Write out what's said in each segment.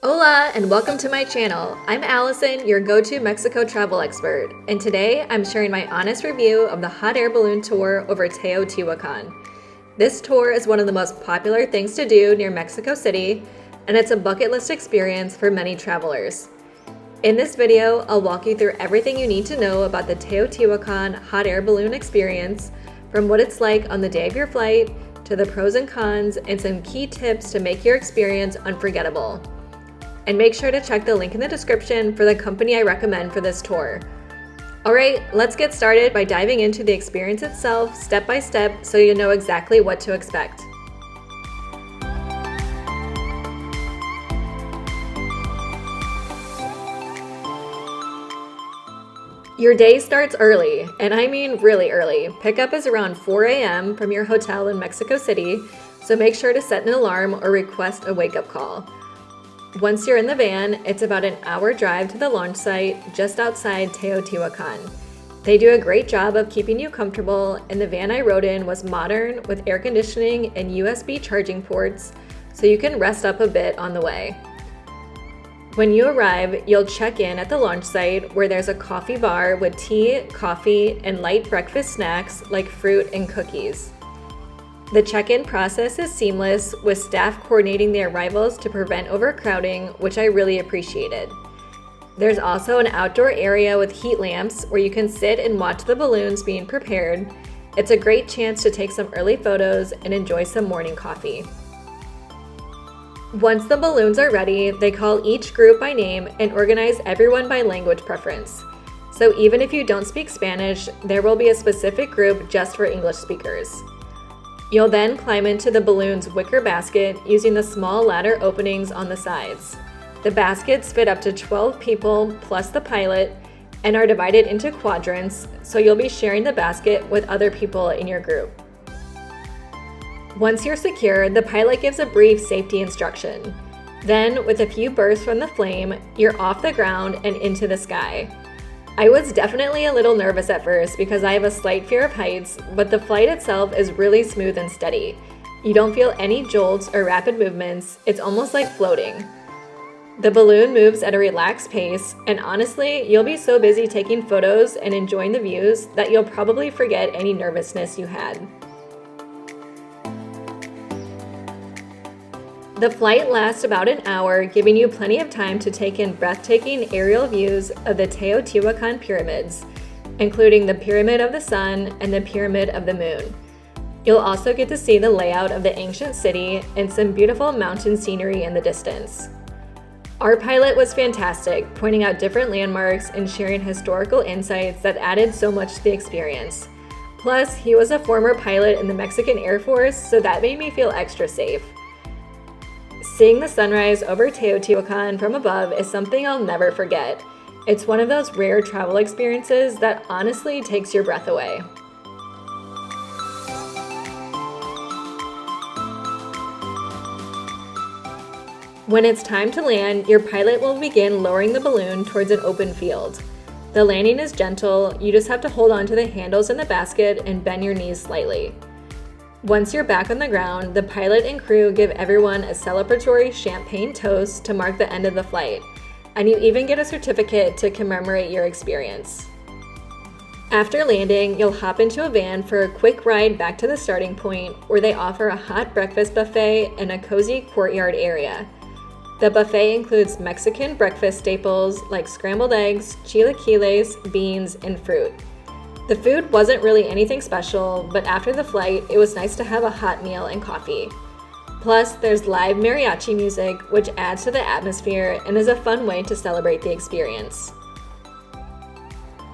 Hola and welcome to my channel. I'm Allison, your go-to Mexico travel expert, and today I'm sharing my honest review of the hot air balloon tour over Teotihuacan. This tour is one of the most popular things to do near Mexico City, and it's a bucket list experience for many travelers. In this video, I'll walk you through everything you need to know about the Teotihuacan hot air balloon experience, from what it's like on the day of your flight, to the pros and cons, and some key tips to make your experience unforgettable. And make sure to check the link in the description for the company I recommend for this tour. Alright, let's get started by diving into the experience itself step by step so you know exactly what to expect. Your day starts early, and I mean really early. Pickup is around 4 a.m. from your hotel in Mexico City, so make sure to set an alarm or request a wake-up call. Once you're in the van, it's about an hour drive to the launch site just outside Teotihuacan. They do a great job of keeping you comfortable, and the van I rode in was modern with air conditioning and USB charging ports, so you can rest up a bit on the way. When you arrive, you'll check in at the launch site where there's a coffee bar with tea, coffee, and light breakfast snacks like fruit and cookies. The check-in process is seamless, with staff coordinating the arrivals to prevent overcrowding, which I really appreciated. There's also an outdoor area with heat lamps where you can sit and watch the balloons being prepared. It's a great chance to take some early photos and enjoy some morning coffee. Once the balloons are ready, they call each group by name and organize everyone by language preference. So even if you don't speak Spanish, there will be a specific group just for English speakers. You'll then climb into the balloon's wicker basket using the small ladder openings on the sides. The baskets fit up to 12 people plus the pilot and are divided into quadrants, so you'll be sharing the basket with other people in your group. Once you're secure, the pilot gives a brief safety instruction. Then, with a few bursts from the flame, you're off the ground and into the sky. I was definitely a little nervous at first because I have a slight fear of heights, but the flight itself is really smooth and steady. You don't feel any jolts or rapid movements, it's almost like floating. The balloon moves at a relaxed pace, and honestly, you'll be so busy taking photos and enjoying the views that you'll probably forget any nervousness you had. The flight lasts about an hour, giving you plenty of time to take in breathtaking aerial views of the Teotihuacan pyramids, including the Pyramid of the Sun and the Pyramid of the Moon. You'll also get to see the layout of the ancient city and some beautiful mountain scenery in the distance. Our pilot was fantastic, pointing out different landmarks and sharing historical insights that added so much to the experience. Plus, he was a former pilot in the Mexican Air Force, so that made me feel extra safe. Seeing the sunrise over Teotihuacan from above is something I'll never forget. It's one of those rare travel experiences that honestly takes your breath away. When it's time to land, your pilot will begin lowering the balloon towards an open field. The landing is gentle, you just have to hold on to the handles in the basket and bend your knees slightly. Once you're back on the ground, the pilot and crew give everyone a celebratory champagne toast to mark the end of the flight, and you even get a certificate to commemorate your experience. After landing, you'll hop into a van for a quick ride back to the starting point, where they offer a hot breakfast buffet and a cozy courtyard area. The buffet includes Mexican breakfast staples like scrambled eggs, chilaquiles, beans, and fruit. The food wasn't really anything special, but after the flight, it was nice to have a hot meal and coffee. Plus, there's live mariachi music, which adds to the atmosphere and is a fun way to celebrate the experience.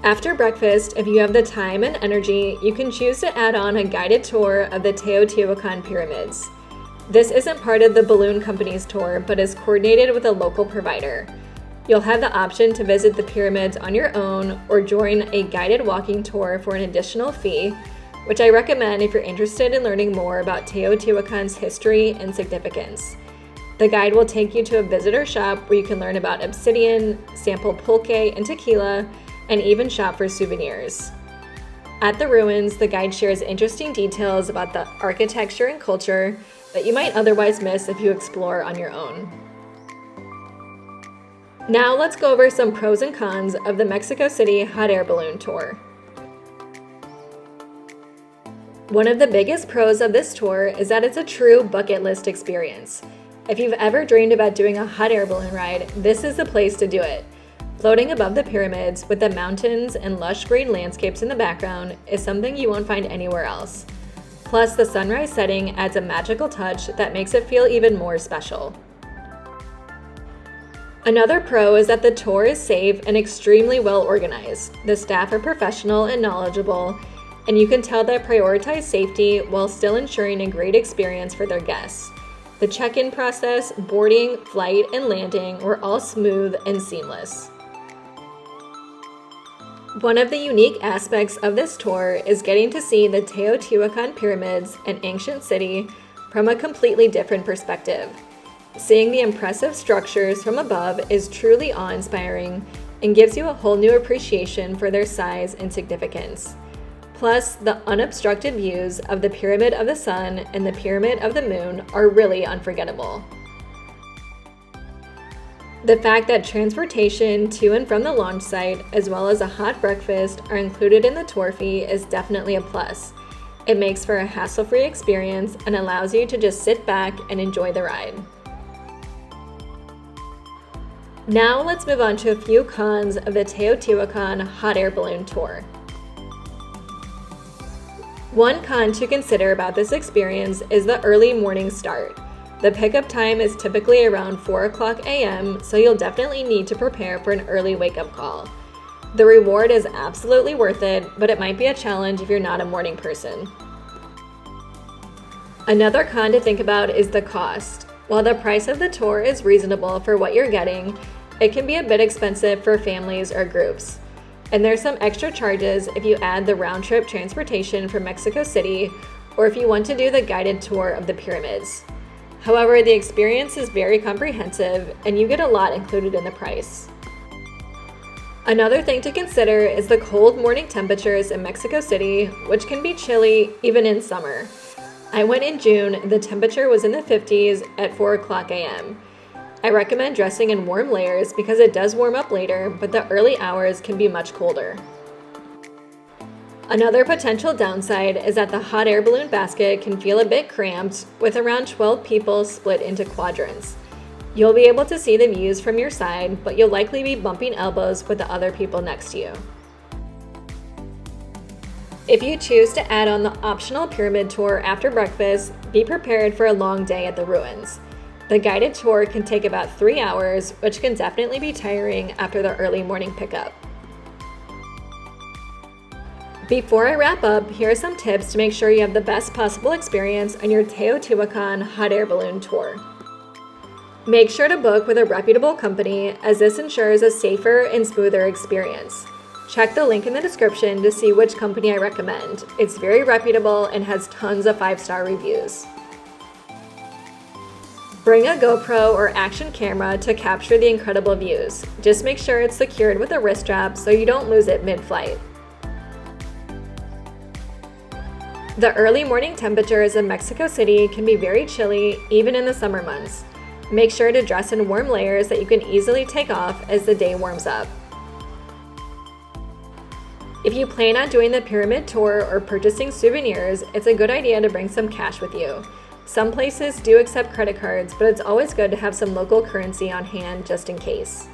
After breakfast, if you have the time and energy, you can choose to add on a guided tour of the Teotihuacan pyramids. This isn't part of the balloon company's tour, but is coordinated with a local provider. You'll have the option to visit the pyramids on your own or join a guided walking tour for an additional fee, which I recommend if you're interested in learning more about Teotihuacan's history and significance. The guide will take you to a visitor shop where you can learn about obsidian, sample pulque and tequila, and even shop for souvenirs. At the ruins, the guide shares interesting details about the architecture and culture that you might otherwise miss if you explore on your own. Now let's go over some pros and cons of the Mexico City hot air balloon tour. One of the biggest pros of this tour is that it's a true bucket list experience. If you've ever dreamed about doing a hot air balloon ride, this is the place to do it. Floating above the pyramids with the mountains and lush green landscapes in the background is something you won't find anywhere else. Plus, the sunrise setting adds a magical touch that makes it feel even more special. Another pro is that the tour is safe and extremely well organized. The staff are professional and knowledgeable, and you can tell they prioritize safety while still ensuring a great experience for their guests. The check-in process, boarding, flight, and landing were all smooth and seamless. One of the unique aspects of this tour is getting to see the Teotihuacan pyramids, an ancient city, from a completely different perspective. Seeing the impressive structures from above is truly awe-inspiring and gives you a whole new appreciation for their size and significance. Plus, the unobstructed views of the Pyramid of the Sun and the Pyramid of the Moon are really unforgettable. The fact that transportation to and from the launch site, as well as a hot breakfast, are included in the tour fee is definitely a plus. It makes for a hassle-free experience and allows you to just sit back and enjoy the ride. Now let's move on to a few cons of the Teotihuacan hot air balloon tour. One con to consider about this experience is the early morning start. The pickup time is typically around 4 o'clock a.m., so you'll definitely need to prepare for an early wake-up call. The reward is absolutely worth it, but it might be a challenge if you're not a morning person. Another con to think about is the cost. While the price of the tour is reasonable for what you're getting, it can be a bit expensive for families or groups. And there's some extra charges if you add the round-trip transportation from Mexico City or if you want to do the guided tour of the pyramids. However, the experience is very comprehensive and you get a lot included in the price. Another thing to consider is the cold morning temperatures in Mexico City, which can be chilly even in summer. I went in June and the temperature was in the 50s at 4 o'clock a.m. I recommend dressing in warm layers because it does warm up later, but the early hours can be much colder. Another potential downside is that the hot air balloon basket can feel a bit cramped, with around 12 people split into quadrants. You'll be able to see the views from your side, but you'll likely be bumping elbows with the other people next to you. If you choose to add on the optional pyramid tour after breakfast, be prepared for a long day at the ruins. The guided tour can take about 3 hours, which can definitely be tiring after the early morning pickup. Before I wrap up, here are some tips to make sure you have the best possible experience on your Teotihuacan hot air balloon tour. Make sure to book with a reputable company, as this ensures a safer and smoother experience. Check the link in the description to see which company I recommend. It's very reputable and has tons of 5-star reviews. Bring a GoPro or action camera to capture the incredible views. Just make sure it's secured with a wrist strap so you don't lose it mid-flight. The early morning temperatures in Mexico City can be very chilly even in the summer months. Make sure to dress in warm layers that you can easily take off as the day warms up. If you plan on doing the pyramid tour or purchasing souvenirs, it's a good idea to bring some cash with you. Some places do accept credit cards, but it's always good to have some local currency on hand just in case.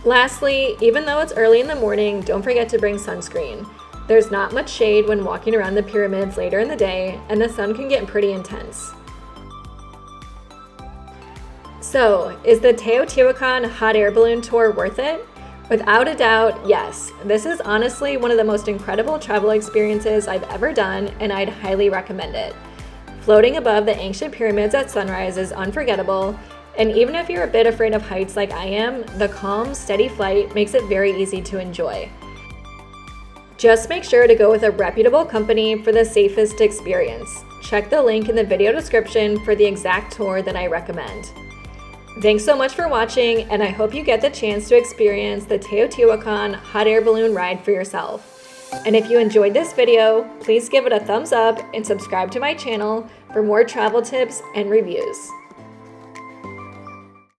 Lastly, even though it's early in the morning, don't forget to bring sunscreen. There's not much shade when walking around the pyramids later in the day, and the sun can get pretty intense. So, is the Teotihuacan hot air balloon tour worth it? Without a doubt, yes. This is honestly one of the most incredible travel experiences I've ever done, and I'd highly recommend it. Floating above the ancient pyramids at sunrise is unforgettable, and even if you're a bit afraid of heights like I am, the calm, steady flight makes it very easy to enjoy. Just make sure to go with a reputable company for the safest experience. Check the link in the video description for the exact tour that I recommend. Thanks so much for watching, and I hope you get the chance to experience the Teotihuacan hot air balloon ride for yourself. And if you enjoyed this video, please give it a thumbs up and subscribe to my channel for more travel tips and reviews.